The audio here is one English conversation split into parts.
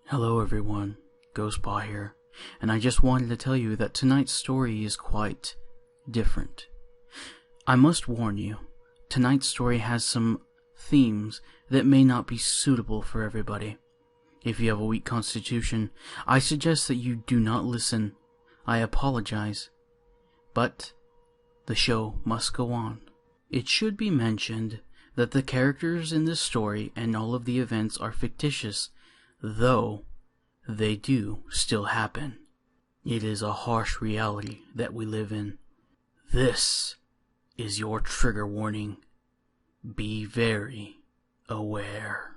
Hello everyone, Ghostpaw here, and I just wanted to tell you that tonight's story is quite different. I must warn you, tonight's story has some themes that may not be suitable for everybody. If you have a weak constitution, I suggest that you do not listen. I apologize, but the show must go on. It should be mentioned that the characters in this story and all of the events are fictitious, though they do still happen. It is a harsh reality that we live in. This is your trigger warning. Be very aware.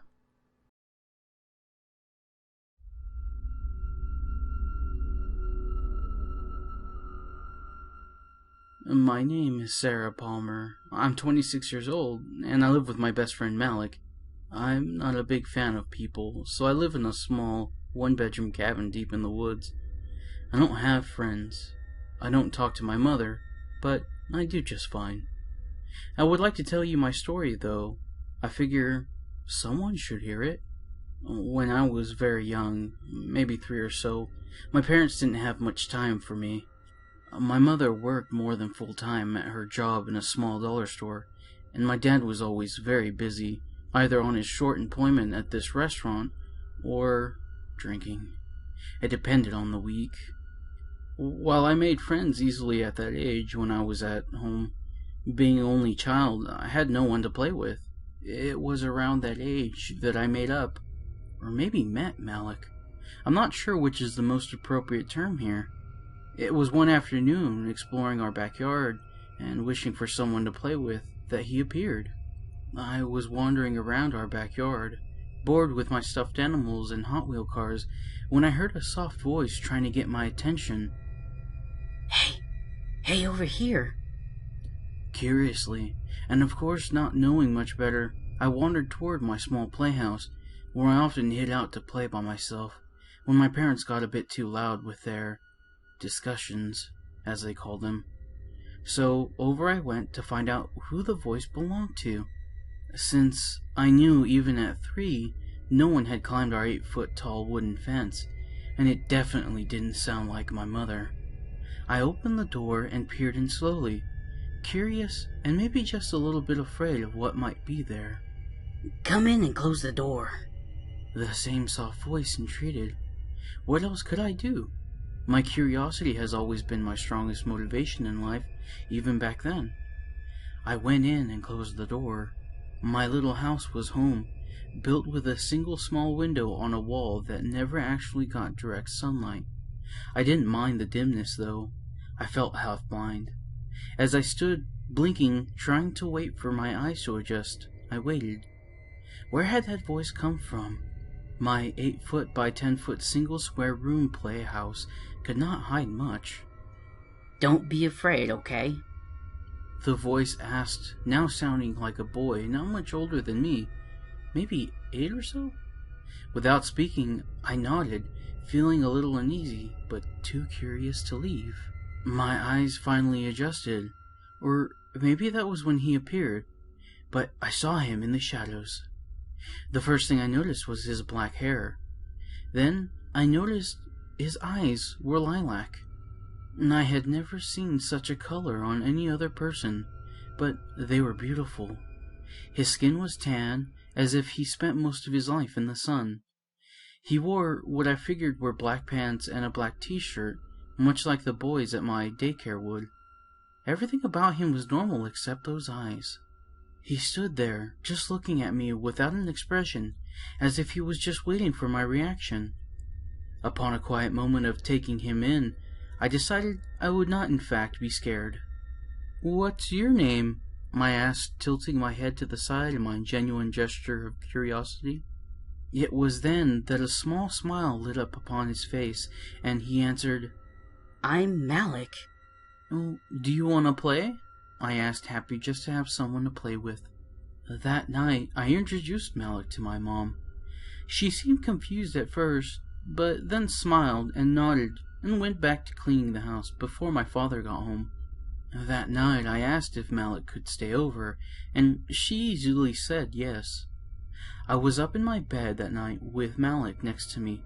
My name is Sarah Palmer. I'm 26 years old, and I live with my best friend Malik. I'm not a big fan of people, so I live in a small, one-bedroom cabin deep in the woods. I don't have friends. I don't talk to my mother, but I do just fine. I would like to tell you my story, though. I figure someone should hear it. When I was very young, maybe 3 or so, my parents didn't have much time for me. My mother worked more than full-time at her job in a small dollar store, and my dad was always very busy, either on his short employment at this restaurant or drinking. It depended on the week. While I made friends easily at that age when I was at home, being an only child, I had no one to play with. It was around that age that I made up, or maybe met Malik. I'm not sure which is the most appropriate term here. It was one afternoon, exploring our backyard and wishing for someone to play with, that he appeared. I was wandering around our backyard, bored with my stuffed animals and Hot Wheel cars, when I heard a soft voice trying to get my attention. Hey, over here. Curiously, and of course not knowing much better, I wandered toward my small playhouse, where I often hid out to play by myself, when my parents got a bit too loud with their discussions, as they called them. So over I went to find out who the voice belonged to, since I knew even at 3, no one had climbed our 8-foot-tall wooden fence, and it definitely didn't sound like my mother. I opened the door and peered in slowly, curious and maybe just a little bit afraid of what might be there. Come in and close the door. The same soft voice entreated. What else could I do? My curiosity has always been my strongest motivation in life, even back then. I went in and closed the door. My little house was home, built with a single small window on a wall that never actually got direct sunlight. I didn't mind the dimness, though. I felt half blind. As I stood, blinking, trying to wait for my eyes to adjust, I waited. Where had that voice come from? My 8-foot by 10-foot single square room playhouse could not hide much. Don't be afraid, okay? The voice asked, now sounding like a boy not much older than me, maybe 8 or so. Without speaking, I nodded, feeling a little uneasy, but too curious to leave. My eyes finally adjusted, or maybe that was when he appeared, but I saw him in the shadows. The first thing I noticed was his black hair. Then I noticed his eyes were lilac. And I had never seen such a color on any other person, but they were beautiful. His skin was tan, as if he spent most of his life in the sun. He wore what I figured were black pants and a black t-shirt, much like the boys at my daycare would. Everything about him was normal except those eyes. He stood there, just looking at me without an expression, as if he was just waiting for my reaction. Upon a quiet moment of taking him in, I decided I would not in fact be scared. "What's your name?" I asked, tilting my head to the side in my genuine gesture of curiosity. It was then that a small smile lit up upon his face, and he answered, I'm Malik. "Oh, do you want to play?" I asked, happy just to have someone to play with. That night, I introduced Malik to my mom. She seemed confused at first, but then smiled and nodded and went back to cleaning the house before my father got home. That night I asked if Malik could stay over, and she easily said yes. I was up in my bed that night with Malik next to me,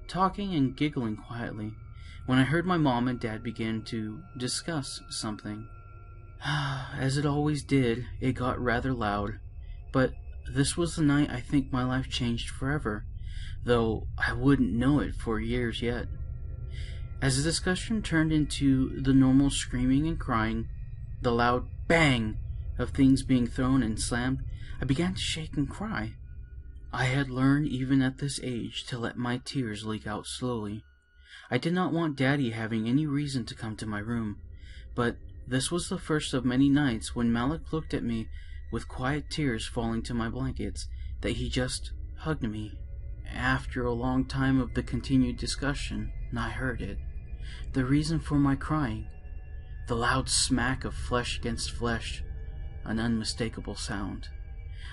talking and giggling quietly, when I heard my mom and dad begin to discuss something. As it always did, it got rather loud, but this was the night I think my life changed forever, though I wouldn't know it for years yet. As the discussion turned into the normal screaming and crying, the loud bang of things being thrown and slammed, I began to shake and cry. I had learned even at this age to let my tears leak out slowly. I did not want Daddy having any reason to come to my room, but this was the first of many nights when Malik looked at me with quiet tears falling to my blankets that he just hugged me. After a long time of the continued discussion, I heard it. The reason for my crying. The loud smack of flesh against flesh. An unmistakable sound.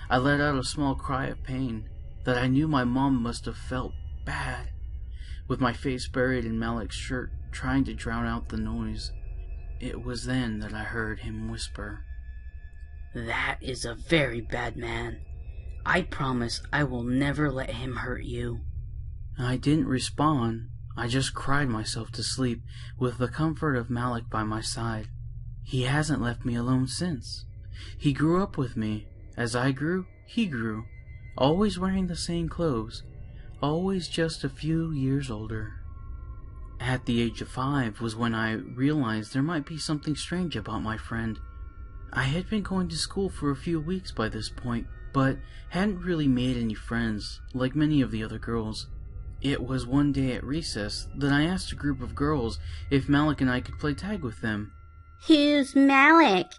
I let out a small cry of pain that I knew my mom must have felt bad. With my face buried in Malik's shirt, trying to drown out the noise. It was then that I heard him whisper, "That is a very bad man. I promise I will never let him hurt you." I didn't respond. I just cried myself to sleep with the comfort of Malik by my side. He hasn't left me alone since. He grew up with me. As I grew, he grew. Always wearing the same clothes. Always just a few years older. At the age of 5 was when I realized there might be something strange about my friend. I had been going to school for a few weeks by this point, but hadn't really made any friends, like many of the other girls. It was one day at recess that I asked a group of girls if Malik and I could play tag with them. "Who's Malik?"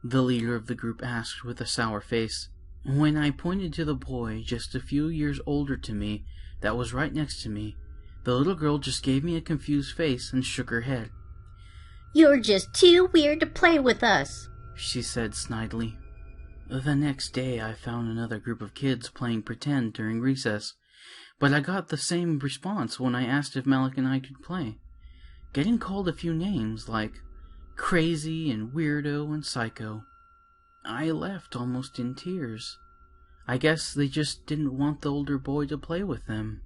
The leader of the group asked with a sour face. When I pointed to the boy just a few years older to me that was right next to me, the little girl just gave me a confused face and shook her head. "You're just too weird to play with us," she said snidely. The next day I found another group of kids playing pretend during recess, but I got the same response when I asked if Malik and I could play. Getting called a few names like crazy and weirdo and psycho. I left almost in tears. I guess they just didn't want the older boy to play with them.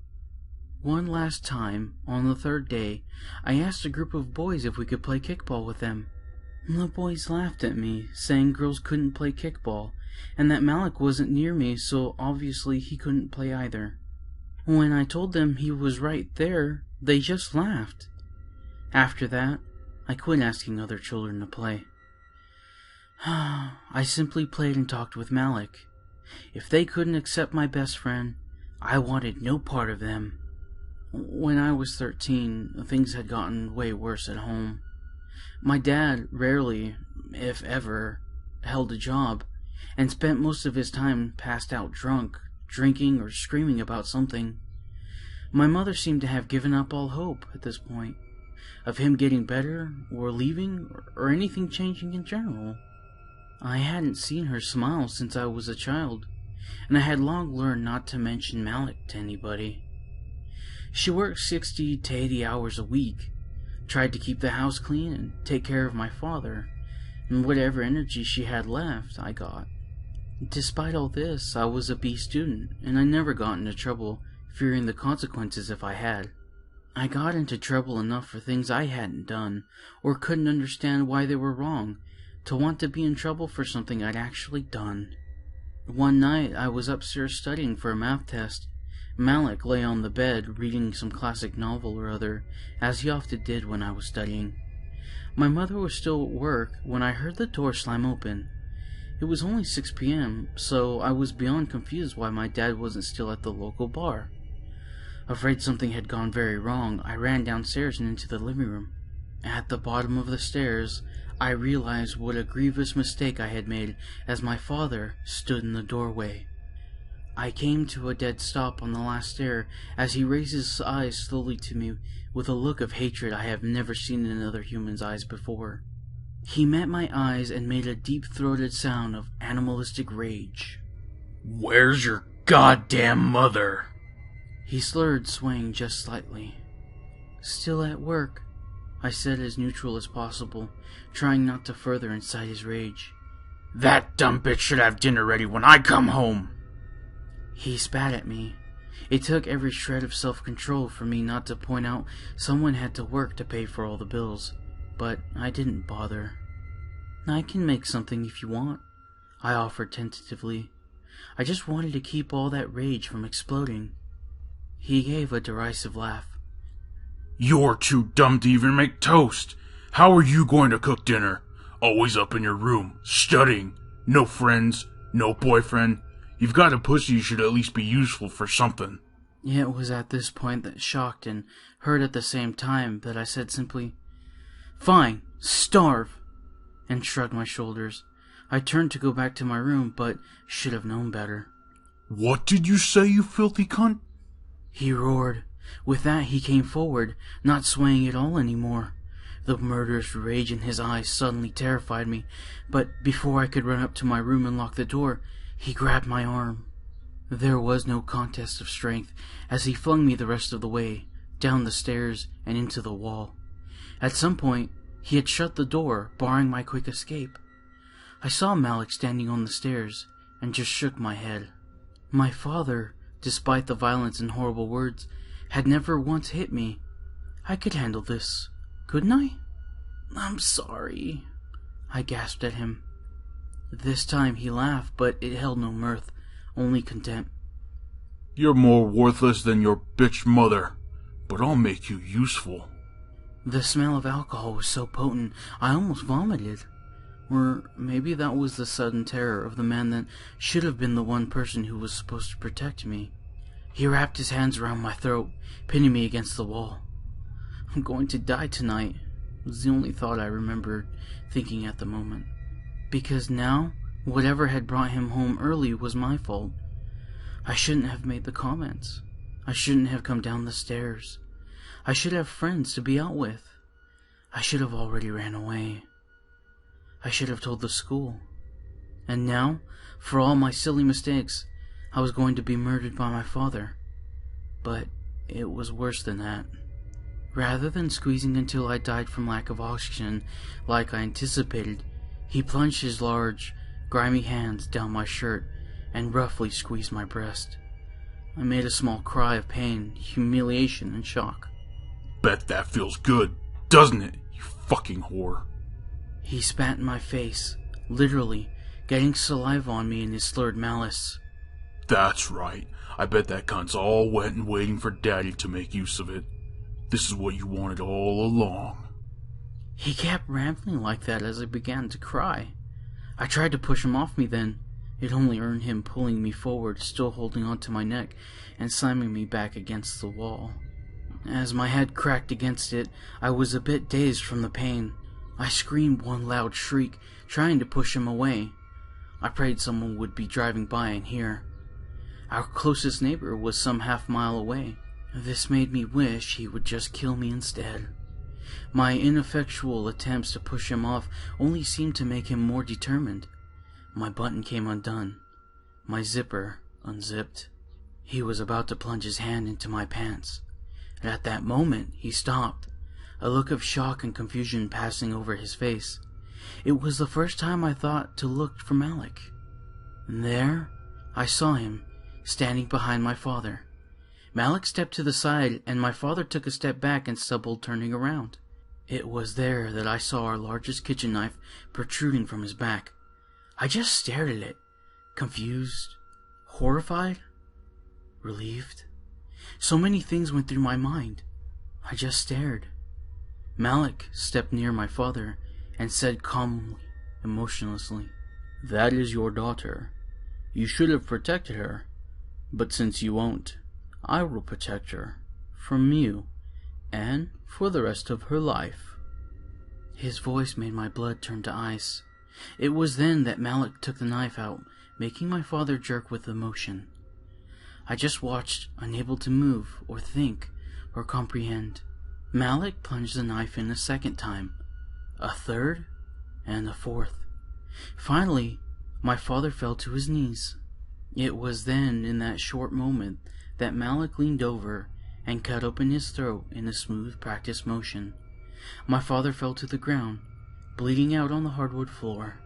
One last time, on the third day, I asked a group of boys if we could play kickball with them. The boys laughed at me, saying girls couldn't play kickball, and that Malik wasn't near me, so obviously he couldn't play either. When I told them he was right there, they just laughed. After that, I quit asking other children to play. I simply played and talked with Malik. If they couldn't accept my best friend, I wanted no part of them. When I was 13, things had gotten way worse at home. My dad rarely, if ever, held a job, and spent most of his time passed out drunk, drinking or screaming about something. My mother seemed to have given up all hope at this point, of him getting better, or leaving, or anything changing in general. I hadn't seen her smile since I was a child, and I had long learned not to mention Malik to anybody. She worked 60 to 80 hours a week, tried to keep the house clean and take care of my father, and whatever energy she had left, I got. Despite all this, I was a B student, and I never got into trouble, fearing the consequences if I had. I got into trouble enough for things I hadn't done, or couldn't understand why they were wrong, to want to be in trouble for something I'd actually done. One night, I was upstairs studying for a math test. Malik lay on the bed reading some classic novel or other, as he often did when I was studying. My mother was still at work when I heard the door slam open. It was only 6 p.m., so I was beyond confused why my dad wasn't still at the local bar. Afraid something had gone very wrong, I ran downstairs and into the living room. At the bottom of the stairs, I realized what a grievous mistake I had made as my father stood in the doorway. I came to a dead stop on the last stair as he raised his eyes slowly to me with a look of hatred I have never seen in another human's eyes before. He met my eyes and made a deep-throated sound of animalistic rage. "Where's your goddamn mother?" He slurred, swaying just slightly. "Still at work," I said as neutral as possible, trying not to further incite his rage. That dumb bitch should have dinner ready when I come home. He spat at me. It took every shred of self-control for me not to point out someone had to work to pay for all the bills, but I didn't bother. I can make something if you want, I offered tentatively. I just wanted to keep all that rage from exploding. He gave a derisive laugh. You're too dumb to even make toast. How are you going to cook dinner? Always up in your room, studying. No friends, no boyfriend. You've got a pussy, you should at least be useful for something. It was at this point that, shocked and hurt at the same time, that I said simply, "Fine, starve," and shrugged my shoulders. I turned to go back to my room, but should have known better. What did you say, you filthy cunt? He roared. With that, he came forward, not swaying at all anymore. The murderous rage in his eyes suddenly terrified me, but before I could run up to my room and lock the door, he grabbed my arm. There was no contest of strength, as he flung me the rest of the way, down the stairs and into the wall. At some point, he had shut the door, barring my quick escape. I saw Malik standing on the stairs, and just shook my head. My father, despite the violence and horrible words, had never once hit me. I could handle this, couldn't I? "I'm sorry," I gasped at him. This time he laughed, but it held no mirth, only contempt. You're more worthless than your bitch mother, but I'll make you useful. The smell of alcohol was so potent, I almost vomited. Or maybe that was the sudden terror of the man that should have been the one person who was supposed to protect me. He wrapped his hands around my throat, pinning me against the wall. "I'm going to die tonight," was the only thought I remembered thinking at the moment. Because now, whatever had brought him home early was my fault. I shouldn't have made the comments. I shouldn't have come down the stairs. I should have friends to be out with. I should have already ran away. I should have told the school. And now, for all my silly mistakes, I was going to be murdered by my father. But it was worse than that. Rather than squeezing until I died from lack of oxygen, like I anticipated, he plunged his large, grimy hands down my shirt and roughly squeezed my breast. I made a small cry of pain, humiliation, and shock. Bet that feels good, doesn't it, you fucking whore? He spat in my face, literally, getting saliva on me in his slurred malice. That's right. I bet that cunt's all wet and waiting for Daddy to make use of it. This is what you wanted all along. He kept rambling like that as I began to cry. I tried to push him off me then. It only earned him pulling me forward, still holding onto my neck, and slamming me back against the wall. As my head cracked against it, I was a bit dazed from the pain. I screamed one loud shriek, trying to push him away. I prayed someone would be driving by and hear. Our closest neighbor was some half-mile away. This made me wish he would just kill me instead. My ineffectual attempts to push him off only seemed to make him more determined. My button came undone. My zipper unzipped. He was about to plunge his hand into my pants. And at that moment, he stopped, a look of shock and confusion passing over his face. It was the first time I thought to look for Malik. And there, I saw him, standing behind my father. Malik stepped to the side, and my father took a step back and stumbled, turning around. It was there that I saw our largest kitchen knife protruding from his back. I just stared at it, confused, horrified, relieved. So many things went through my mind. I just stared. Malik stepped near my father and said calmly, emotionlessly, "That is your daughter. You should have protected her, but since you won't, I will protect her from you and for the rest of her life." His voice made my blood turn to ice. It was then that Malik took the knife out, making my father jerk with emotion. I just watched, unable to move or think or comprehend. Malik plunged the knife in a second time, a third, and a fourth. Finally, my father fell to his knees. It was then, in that short moment, that Malik leaned over and cut open his throat in a smooth, practiced motion. My father fell to the ground, bleeding out on the hardwood floor.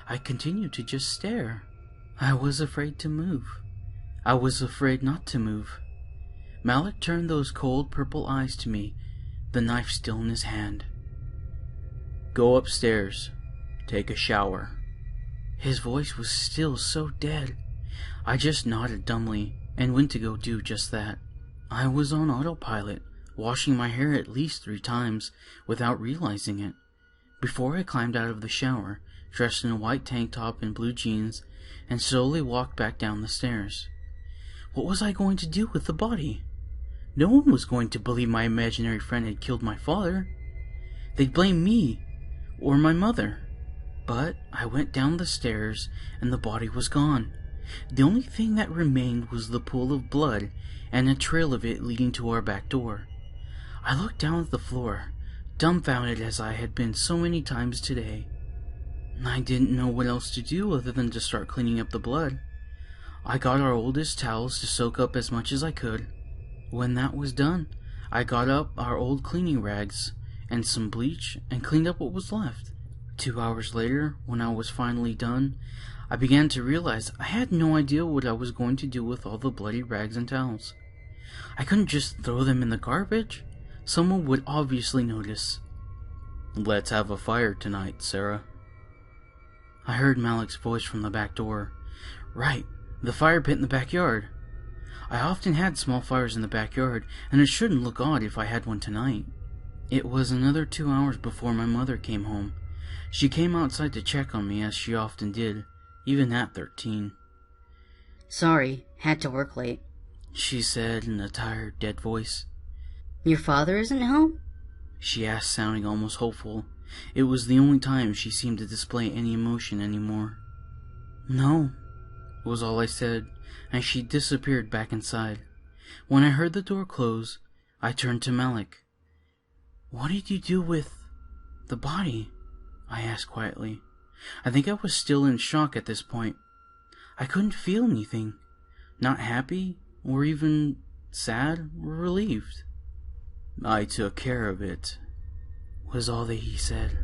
I continued to just stare. I was afraid to move. I was afraid not to move. Malik turned those cold purple eyes to me, the knife still in his hand. "Go upstairs. Take a shower." His voice was still so dead. I just nodded dumbly and went to go do just that. I was on autopilot, washing my hair at least 3 times without realizing it. Before I climbed out of the shower, dressed in a white tank top and blue jeans, and slowly walked back down the stairs. What was I going to do with the body? No one was going to believe my imaginary friend had killed my father. They'd blame me, or my mother. But I went down the stairs, and the body was gone. The only thing that remained was the pool of blood, and a trail of it leading to our back door. I looked down at the floor, dumbfounded as I had been so many times today. I didn't know what else to do other than to start cleaning up the blood. I got our oldest towels to soak up as much as I could. When that was done, I got up our old cleaning rags and some bleach and cleaned up what was left. 2 hours later, when I was finally done, I began to realize I had no idea what I was going to do with all the bloody rags and towels. I couldn't just throw them in the garbage. Someone would obviously notice. "Let's have a fire tonight, Sarah." I heard Malik's voice from the back door. Right, the fire pit in the backyard. I often had small fires in the backyard, and it shouldn't look odd if I had one tonight. It was another 2 hours before my mother came home. She came outside to check on me, as she often did, even at 13. "Sorry, had to work late," she said in a tired, dead voice. "Your father isn't home?" she asked, sounding almost hopeful. It was the only time she seemed to display any emotion anymore. "No," was all I said, and she disappeared back inside. When I heard the door close, I turned to Malik. "What did you do with the body?" I asked quietly. I think I was still in shock at this point. I couldn't feel anything. Not happy, or even sad or relieved. "I took care of it," was all that he said.